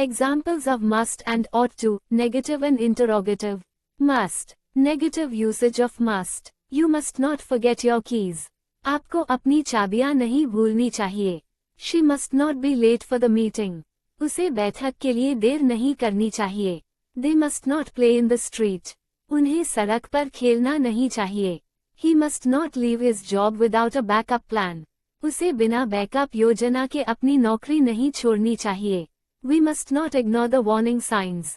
Examples of must and ought to, negative and interrogative. Must. Negative usage of must. You must not forget your keys. आपको अपनी चाबियां नहीं भूलनी चाहिए. She must not be late for the meeting. उसे बैठक के लिए देर नहीं करनी चाहिए. They must not play in the street. उन्हें सड़क पर खेलना नहीं चाहिए. He must not leave his job without a backup plan. उसे बिना बैकअप योजना के अपनी नौकरी नहीं छोड़नी चाहिए. We must not ignore the warning signs.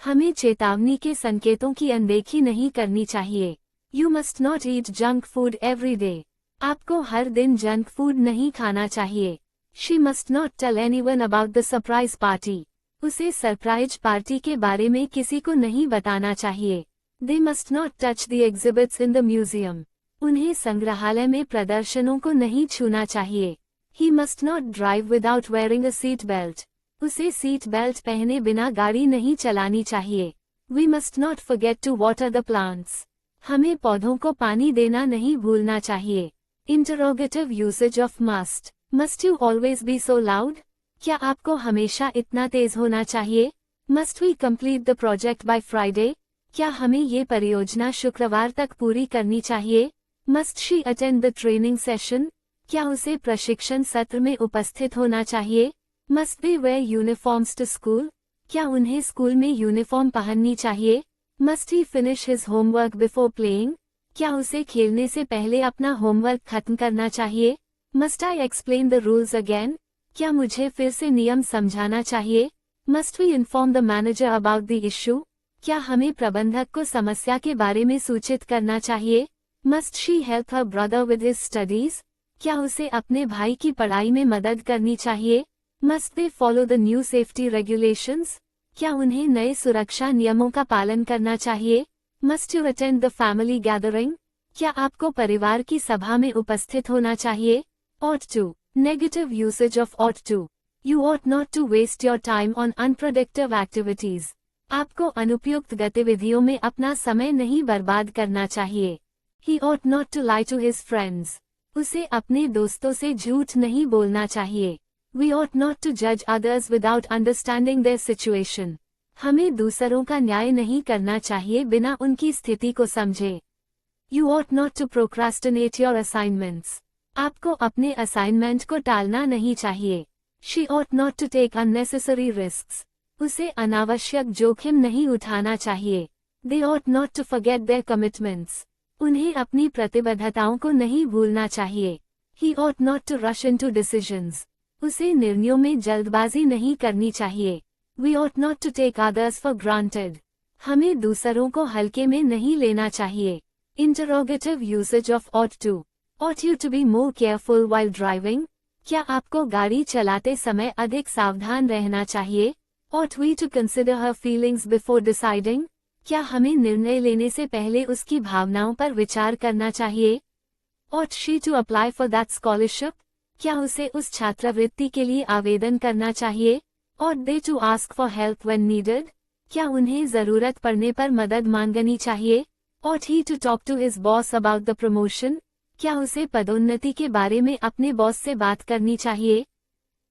हमें चेतावनी के संकेतों की अनदेखी नहीं करनी चाहिए. You must not eat junk food every day. आपको हर दिन जंक फूड नहीं खाना चाहिए. She must not tell anyone about the surprise party. उसे सरप्राइज पार्टी के बारे में किसी को नहीं बताना चाहिए. They must not touch the exhibits in the museum. उन्हें संग्रहालय में प्रदर्शनों को नहीं छूना चाहिए. He must not drive without wearing a seat belt. उसे सीट बेल्ट पहने बिना गाड़ी नहीं चलानी चाहिए. We must not forget to water the plants. हमें पौधों को पानी देना नहीं भूलना चाहिए. Interrogative usage of must. Must you always be so loud? क्या आपको हमेशा इतना तेज होना चाहिए? Must we complete the project by Friday? क्या हमें ये परियोजना शुक्रवार तक पूरी करनी चाहिए? Must she attend the training session? क्या उसे प्रशिक्षण सत्र में उपस्थित होना चाहिए? Must they wear uniforms to school? क्या उन्हें स्कूल में यूनिफॉर्म पहननी चाहिए? Must he finish his homework before playing? क्या उसे खेलने से पहले अपना होमवर्क खत्म करना चाहिए? Must I explain the rules again? क्या मुझे फिर से नियम समझाना चाहिए? Must we inform the manager about the issue? क्या हमें प्रबंधक को समस्या के बारे में सूचित करना चाहिए? Must she help her brother with his studies? क्या उसे अपने भाई की पढ़ाई में मदद करनी चाहिए? Must they follow the new safety regulations? क्या उन्हें नए सुरक्षा नियमों का पालन करना चाहिए? Must you attend the family gathering? क्या आपको परिवार की सभा में उपस्थित होना चाहिए? Ought to. Negative usage of ought to. You ought not to waste your time on unproductive activities. आपको अनुपयुक्त गतिविधियों में अपना समय नहीं बर्बाद करना चाहिए. He ought not to lie to his friends. उसे अपने दोस्तों से झूठ नहीं बोलना चाहिए. We ought not to judge others without understanding their situation. हमें दूसरों का न्याय नहीं करना चाहिए बिना उनकी स्थिति को समझे. You ought not to procrastinate your assignments. आपको अपने असाइनमेंट को टालना नहीं चाहिए. She ought not to take unnecessary risks. उसे अनावश्यक जोखिम नहीं उठाना चाहिए. They ought not to forget their commitments. उन्हें अपनी प्रतिबद्धताओं को नहीं भूलना चाहिए. He ought not to rush into decisions. उसे निर्णयों में जल्दबाजी नहीं करनी चाहिए. We ought not to take others for granted. हमें दूसरों को हल्के में नहीं लेना चाहिए. Interrogative usage of ought to. Ought you to be more careful while driving? क्या आपको गाड़ी चलाते समय अधिक सावधान रहना चाहिए? Ought we to consider her feelings before deciding? क्या हमें निर्णय लेने से पहले उसकी भावनाओं पर विचार करना चाहिए? Ought she to apply for that scholarship? क्या उसे उस छात्रवृत्ति के लिए आवेदन करना चाहिए? Ought they to ask for help when needed? क्या उन्हें जरूरत पड़ने पर मदद मांगनी चाहिए? Ought he to talk to his boss about the promotion? क्या उसे पदोन्नति के बारे में अपने बॉस से बात करनी चाहिए?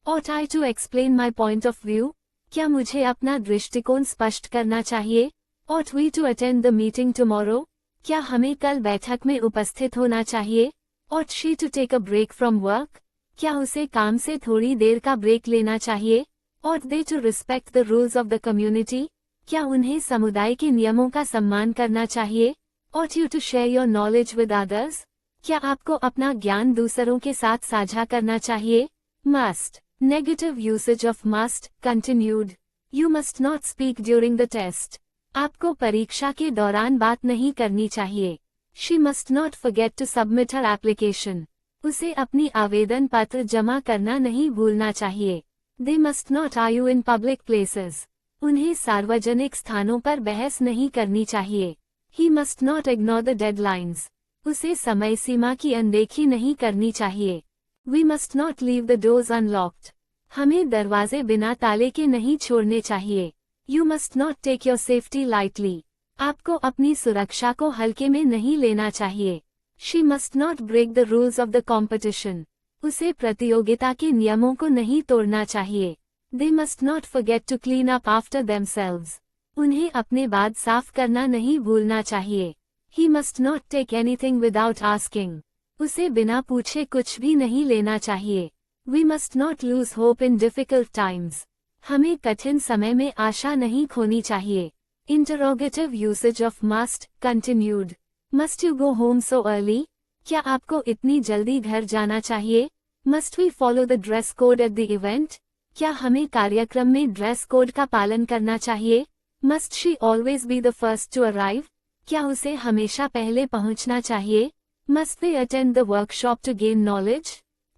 Ought I to explain my point of view? क्या मुझे अपना दृष्टिकोण स्पष्ट करना चाहिए? Ought we to attend the meeting tomorrow? क्या हमें कल बैठक में उपस्थित होना चाहिए? Ought she to take a break from work? क्या उसे काम से थोड़ी देर का ब्रेक लेना चाहिए? Ought they to respect the rules of the community? क्या उन्हें समुदाय के नियमों का सम्मान करना चाहिए? Ought you to share your knowledge with others? क्या आपको अपना ज्ञान दूसरों के साथ साझा करना चाहिए? Must. Negative usage of must, continued. You must not speak during the test. आपको परीक्षा के दौरान बात नहीं करनी चाहिए. She must not forget to submit her application. उसे अपनी आवेदन पत्र जमा करना नहीं भूलना चाहिए. They must not argue in public places. उन्हें सार्वजनिक स्थानों पर बहस नहीं करनी चाहिए. He must not ignore the deadlines. उसे समय सीमा की अनदेखी नहीं करनी चाहिए. We must not leave the doors unlocked. हमें दरवाजे बिना ताले के नहीं छोड़ने चाहिए. You must not take your safety lightly. आपको अपनी सुरक्षा को हल्के में नहीं लेना चाहिए. She must not break the rules of the competition. उसे प्रतियोगिता के नियमों को नहीं तोड़ना चाहिए. They must not forget to clean up after themselves. उन्हें अपने बाद साफ करना नहीं भूलना चाहिए. He must not take anything without asking. उसे बिना पूछे कुछ भी नहीं लेना चाहिए. We must not lose hope in difficult times. हमें कठिन समय में आशा नहीं खोनी चाहिए. Interrogative usage of must, continued. Must you go home so early? क्या आपको इतनी जल्दी घर जाना चाहिए? Must we follow the dress code at the event? क्या हमें कार्यक्रम में ड्रेस कोड का पालन करना चाहिए? Must she always be the first to arrive? क्या उसे हमेशा पहले पहुंचना चाहिए? Must they attend the workshop to gain knowledge?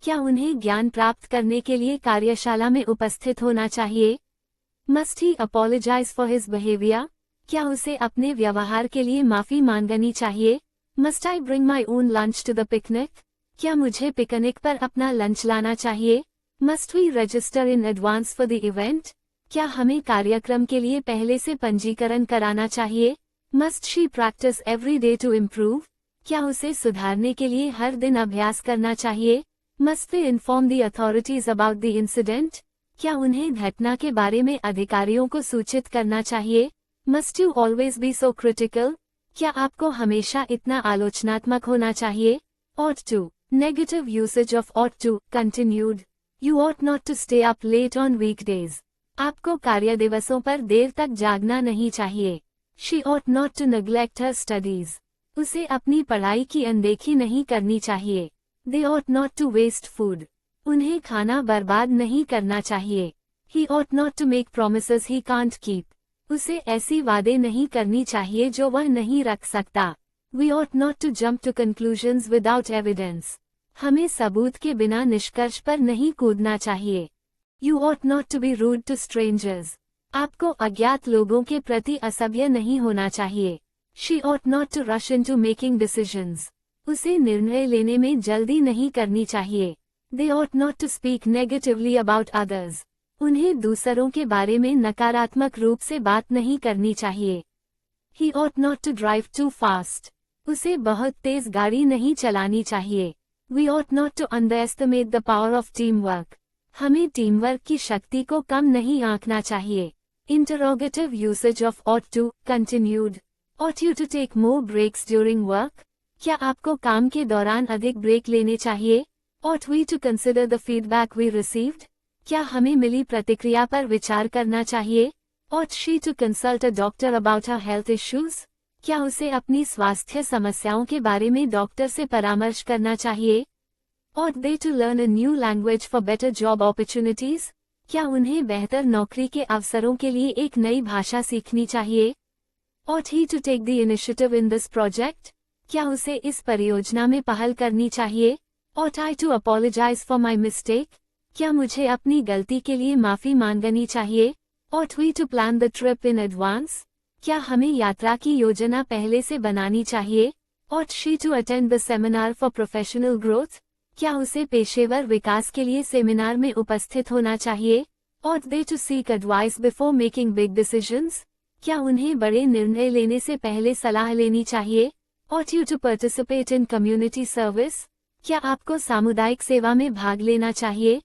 क्या उन्हें ज्ञान प्राप्त करने के लिए कार्यशाला में उपस्थित होना चाहिए? Must he apologize for his behavior? क्या उसे अपने व्यवहार के लिए माफी मांगनी चाहिए? Must I bring my own lunch to the picnic? क्या मुझे पिकनिक पर अपना लंच लाना चाहिए? Must we register in advance for the event? क्या हमें कार्यक्रम के लिए पहले से पंजीकरण कराना चाहिए? Must she practice every day to improve? क्या उसे सुधारने के लिए हर दिन अभ्यास करना चाहिए? Must they inform the authorities about the incident? क्या उन्हें घटना के बारे में अधिकारियों को सूचित करना चाहिए? Must you always be so critical? क्या आपको हमेशा इतना आलोचनात्मक होना चाहिए? Ought to. Negative usage of ought to, continued. You ought not to stay up late on weekdays. आपको कार्य दिवसों पर देर तक जागना नहीं चाहिए. She ought not to neglect her studies. उसे अपनी पढ़ाई की अनदेखी नहीं करनी चाहिए. They ought not to waste food. उन्हें खाना बर्बाद नहीं करना चाहिए. He ought not to make promises he can't keep. उसे ऐसी वादे नहीं करनी चाहिए जो वह नहीं रख सकता. We ought not to jump to conclusions without evidence. हमें सबूत के बिना निष्कर्ष पर नहीं कूदना चाहिए. You ought not to be rude to strangers. आपको अज्ञात लोगों के प्रति असभ्य नहीं होना चाहिए. She ought not to rush into making decisions. उसे निर्णय लेने में जल्दी नहीं करनी चाहिए. They ought not to speak negatively about others. उन्हें दूसरों के बारे में नकारात्मक रूप से बात नहीं करनी चाहिए. He ought not to drive too fast. उसे बहुत तेज गाड़ी नहीं चलानी चाहिए. We ought not to underestimate the power of teamwork. हमें टीमवर्क की शक्ति को कम नहीं आंकना चाहिए. Interrogative usage of ought to, continued. Ought you to take more breaks during work? क्या आपको काम के दौरान अधिक ब्रेक लेने चाहिए? Ought we to consider the feedback we received? क्या हमें मिली प्रतिक्रिया पर विचार करना चाहिए? Ought she to consult a doctor about her health issues? क्या उसे अपनी स्वास्थ्य समस्याओं के बारे में डॉक्टर से परामर्श करना चाहिए? Ought they to learn a new language for better job opportunities? क्या उन्हें बेहतर नौकरी के अवसरों के लिए एक नई भाषा सीखनी चाहिए? Ought he to take the initiative in this project? क्या उसे इस परियोजना में पहल करनी चाहिए? Ought I to apologize for my mistake? क्या मुझे अपनी गलती के लिए माफी मांगनी चाहिए? Ought we to plan the trip in advance? क्या हमें यात्रा की योजना पहले से बनानी चाहिए? Ought she to attend the seminar for professional growth? क्या उसे पेशेवर विकास के लिए सेमिनार में उपस्थित होना चाहिए? Ought they to seek advice before making big decisions? क्या उन्हें बड़े निर्णय लेने से पहले सलाह लेनी चाहिए? Ought you to participate in community service? क्या आपको सामुदायिक सेवा में भाग लेना चाहिए?